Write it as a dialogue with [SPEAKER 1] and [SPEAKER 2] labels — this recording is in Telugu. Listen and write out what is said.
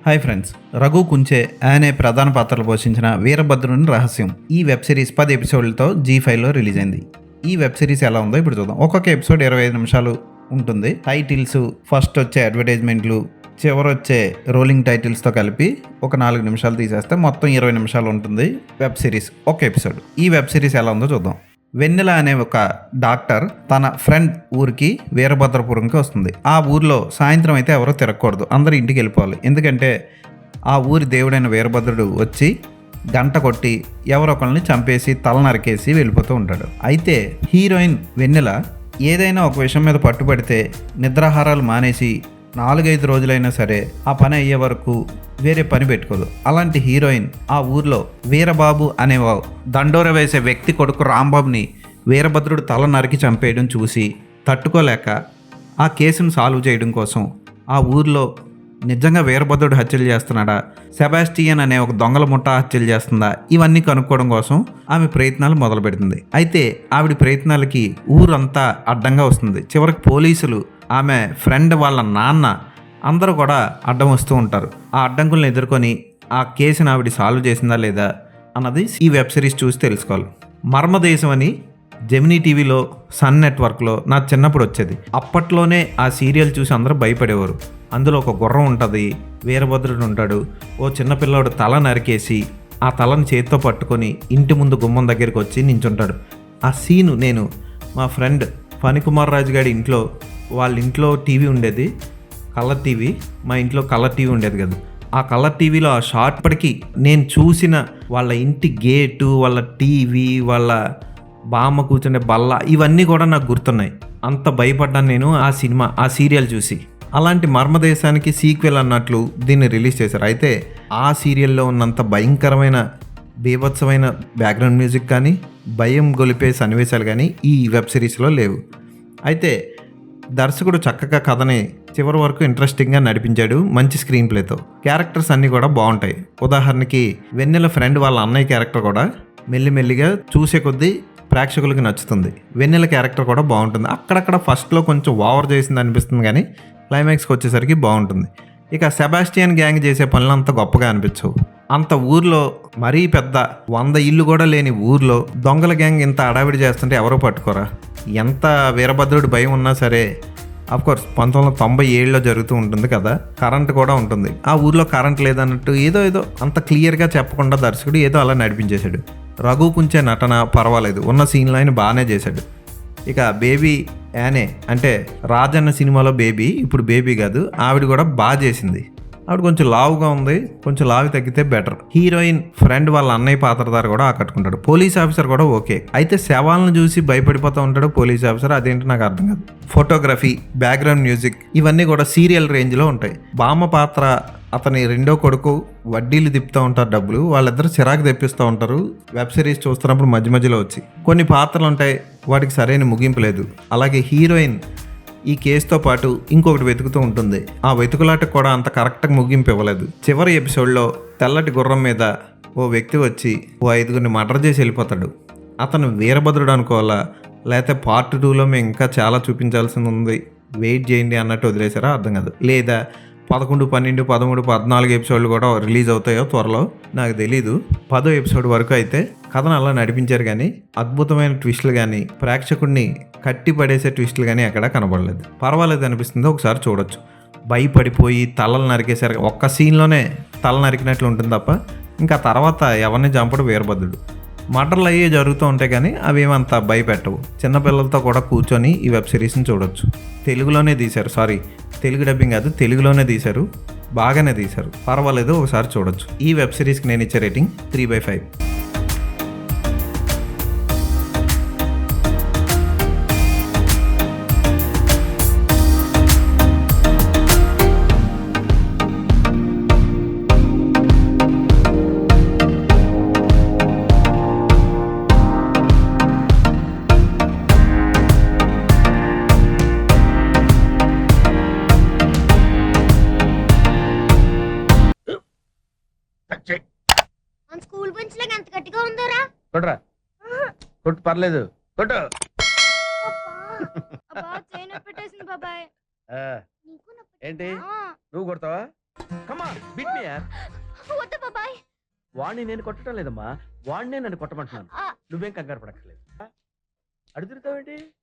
[SPEAKER 1] హాయ్ ఫ్రెండ్స్, రఘు కుంచే అనే ప్రధాన పాత్రలు పోషించిన వీరభద్రుని రహస్యం ఈ వెబ్ సిరీస్ 10 ఎపిసోడ్లతో G5లో రిలీజ్ అయింది. ఈ వెబ్ సిరీస్ ఎలా ఉందో ఇప్పుడు చూద్దాం. ఒక్కొక్క ఎపిసోడ్ 25 నిమిషాలు ఉంటుంది. టైటిల్స్, ఫస్ట్ వచ్చే అడ్వర్టైజ్మెంట్లు, చివరి వచ్చే రోలింగ్ టైటిల్స్తో కలిపి ఒక 4 నిమిషాలు తీసేస్తే మొత్తం 20 నిమిషాలు ఉంటుంది వెబ్ సిరీస్ ఒక ఎపిసోడ్. ఈ వెబ్ సిరీస్ ఎలా ఉందో చూద్దాం. వెన్నెల అనే ఒక డాక్టర్ తన ఫ్రెండ్ ఊరికి వీరభద్రపురంకి వస్తుంది. ఆ ఊరిలో సాయంత్రం అయితే ఎవరో తిరగకూడదు, అందరూ ఇంటికి వెళ్ళిపోవాలి. ఎందుకంటే ఆ ఊరి దేవుడైన వీరభద్రుడు వచ్చి గంట కొట్టి ఎవరొకరిని చంపేసి తల నరికేసి వెళ్ళిపోతూ ఉంటాడు. అయితే హీరోయిన్ వెన్నెల ఏదైనా ఒక విషయం మీద పట్టుబడితే నిద్రాహారాలు మానేసి 4-5 రోజులైనా సరే ఆ పని అయ్యే వరకు వేరే పని పెట్టుకోదు. అలాంటి హీరోయిన్ ఆ ఊర్లో వీరబాబు అనే దండోర వేసే వ్యక్తి కొడుకు రాంబాబుని వీరభద్రుడు తల నరికి చంపేయడం చూసి తట్టుకోలేక ఆ కేసును సాల్వ్ చేయడం కోసం ఆ ఊర్లో నిజంగా వీరభద్రుడు హత్యలు చేస్తున్నాడా, సెబాస్టియన్ అనే ఒక దొంగల ముఠా హత్యలు చేస్తుందా, ఇవన్నీ కనుక్కోవడం కోసం ఆమె ప్రయత్నాలు మొదలు పెడుతుంది. అయితే ఆవిడ ప్రయత్నాలకి ఊరంతా అడ్డంగా వస్తుంది. చివరికి పోలీసులు, ఆమె ఫ్రెండ్ వాళ్ళ నాన్న అందరూ కూడా అడ్డం వస్తూ ఉంటారు. ఆ అడ్డంకులను ఎదుర్కొని ఆ కేసుని ఆవిడ సాల్వ్ చేసిందా లేదా అన్నది ఈ వెబ్ సిరీస్ చూసి తెలుసుకోవాలి. మర్మదేశం అని జెమినీ టీవీలో, సన్ నెట్వర్క్లో నా చిన్నప్పుడు వచ్చేది. అప్పట్లోనే ఆ సీరియల్ చూసి అందరూ భయపడేవారు. అందులో ఒక గుర్రం ఉంటుంది, వీరభద్రుడు ఉంటాడు. ఓ చిన్నపిల్లాడు తల నరికేసి ఆ తలను చేతితో పట్టుకొని ఇంటి ముందు గుమ్మం దగ్గరికి వచ్చి నించుంటాడు. ఆ సీను నేను మా ఫ్రెండ్ ఫణికుమార్ రాజు గారి ఇంట్లో, వాళ్ళ ఇంట్లో టీవీ ఉండేది, కలర్ టీవీ. మా ఇంట్లో కలర్ టీవీ ఉండేది కదా, ఆ కలర్ టీవీలో ఆ షార్ట్ పడికి నేను చూసిన వాళ్ళ ఇంటి గేటు, వాళ్ళ టీవీ, వాళ్ళ బామ్మ కూర్చునే బల్ల, ఇవన్నీ కూడా నాకు గుర్తున్నాయి. అంత భయపడ్డాను నేను ఆ సినిమా, ఆ సీరియల్ చూసి. అలాంటి మర్మదేశానికి సీక్వెల్ అన్నట్లు దీన్ని రిలీజ్ చేశారు. అయితే ఆ సీరియల్లో ఉన్నంత భయంకరమైన బీభత్సమైన బ్యాక్గ్రౌండ్ మ్యూజిక్ కానీ, భయం గొలిపే సన్నివేశాలు కానీ ఈ వెబ్ సిరీస్లో లేవు. అయితే దర్శకుడు చక్కగా కథని చివరి వరకు ఇంట్రెస్టింగ్గా నడిపించాడు, మంచి స్క్రీన్ ప్లేతో. క్యారెక్టర్స్ అన్నీ కూడా బాగుంటాయి. ఉదాహరణకి వెన్నెల ఫ్రెండ్ వాళ్ళ అన్నయ్య క్యారెక్టర్ కూడా మెల్లిమెల్లిగా చూసే కొద్దీ ప్రేక్షకులకి నచ్చుతుంది. వెన్నెల క్యారెక్టర్ కూడా బాగుంటుంది. అక్కడక్కడ ఫస్ట్లో కొంచెం ఓవర్ చేసింది అనిపిస్తుంది, కానీ క్లైమాక్స్కి వచ్చేసరికి బాగుంటుంది. ఇక సెబాస్టియన్ గ్యాంగ్ చేసే పనులు అంత గొప్పగా అనిపించవు. అంత ఊర్లో మరీ పెద్ద 100 ఇల్లు కూడా లేని ఊర్లో దొంగల గ్యాంగ్ ఇంత అడావిడి చేస్తుంటే ఎవరో పట్టుకోరా? ఎంత వీరభద్రుడి భయం ఉన్నా సరే, అఫ్కోర్స్ 1997లో జరుగుతూ ఉంటుంది కదా, కరెంట్ కూడా ఉంటుంది. ఆ ఊర్లో కరెంట్ లేదన్నట్టు ఏదో అంత క్లియర్గా చెప్పకుండా దర్శకుడు ఏదో అలా నడిపించేశాడు. రఘు కుంచే నటన పర్వాలేదు, ఉన్న సీన్లో ఆయన బాగానే చేశాడు. ఇక బేబీ యానే అంటే రాజన్న సినిమాలో బేబీ, ఇప్పుడు బేబీ కాదు, ఆవిడ కూడా బాగా చేసింది. ఆవిడ కొంచెం లావుగా ఉంది, కొంచెం లావు తగ్గితే బెటర్. హీరోయిన్ ఫ్రెండ్ వాళ్ళ అన్నయ్య పాత్రధారి కూడా ఆకట్టుకుంటాడు. పోలీస్ ఆఫీసర్ కూడా ఓకే. అయితే శవాలను చూసి భయపడిపోతూ ఉంటాడు పోలీస్ ఆఫీసర్, అదేంటి నాకు అర్థం కాదు. ఫోటోగ్రఫీ, బ్యాక్గ్రౌండ్ మ్యూజిక్ ఇవన్నీ కూడా సీరియల్ రేంజ్లో ఉంటాయి. బామ్మ పాత్ర, అతని రెండో కొడుకు వడ్డీలు తిప్పుతూ ఉంటారు డబ్బులు, వాళ్ళిద్దరు చిరాకు తెప్పిస్తూ ఉంటారు. వెబ్ సిరీస్ చూస్తున్నప్పుడు మధ్య మధ్యలో వచ్చి కొన్ని పాత్రలు ఉంటాయి, వాటికి సరైన ముగింపు లేదు. అలాగే హీరోయిన్ ఈ కేసుతో పాటు ఇంకొకటి వెతుకుతూ ఉంటుంది. ఆ వెతుకులాటకు కూడా అంత కరెక్ట్గా ముగింపు ఇవ్వలేదు. చివరి ఎపిసోడ్లో తెల్లటి గుర్రం మీద ఓ వ్యక్తి వచ్చి ఓ 5గురిని మర్డర్ చేసి వెళ్ళిపోతాడు. అతను వీరభద్రుడు అనుకోవాలా, లేకపోతే పార్ట్ 2లో మేము ఇంకా చాలా చూపించాల్సింది ఉంది, వెయిట్ చేయండి అన్నట్టు వదిలేసారా అర్థం కాదు. లేదా 11, 12, 13, 14 ఎపిసోడ్లు కూడా రిలీజ్ అవుతాయో త్వరలో, నాకు తెలీదు. 10వ ఎపిసోడ్ వరకు అయితే కథను అలా నడిపించారు, కానీ అద్భుతమైన ట్విస్టులు కానీ, ప్రేక్షకుడిని కట్టి పడేసే ట్విస్టులు కానీ ఎక్కడా కనబడలేదు. పర్వాలేదు అనిపిస్తుంది, ఒకసారి చూడొచ్చు. భయపడిపోయి తలలు నరికేశారు, ఒక్క సీన్లోనే తల నరికినట్లు ఉంటుంది తప్ప ఇంకా తర్వాత ఎవరిని చంపడు వీరభద్రుడు. మర్డర్లు అయ్యే జరుగుతూ ఉంటాయి, కానీ అవి ఏమంత భయపెట్టవు. చిన్నపిల్లలతో కూడా కూర్చొని ఈ వెబ్ సిరీస్ని చూడొచ్చు. తెలుగులోనే తీశారు, తెలుగు డబ్బింగ్ కాదు, తెలుగులోనే తీశారు, బాగానే తీశారు, పర్వాలేదు, ఒకసారి చూడొచ్చు. ఈ వెబ్ సిరీస్కి నేను ఇచ్చే రేటింగ్ 3/5.
[SPEAKER 2] మన స్కూల్ బెంచ్ లాగా ఎంత గట్టిగా ఉందోరా?
[SPEAKER 3] కొట్రా, కొట్టు, పర్లేదు, కొట్టు.
[SPEAKER 2] అబ్బా, చేయి నొప్పి పెట్టేసింది బాబాయ్.
[SPEAKER 3] ఆ,
[SPEAKER 2] నీకు నొప్పి
[SPEAKER 3] ఏంటి
[SPEAKER 2] పెట్టిందా?
[SPEAKER 3] నువ్వు కొడతావా? కమాన్ బిట్ మీ యార్.
[SPEAKER 2] వద్దు బాబాయ్.
[SPEAKER 3] వాడిని నేను కొట్టడం లేదమ్మా, వాడినే నన్ను కొట్టమంటున్నాను.
[SPEAKER 2] ఆ,
[SPEAKER 3] నువ్వేం కంగారు పడక్కర్లేదు. అడుగుతావేంటి?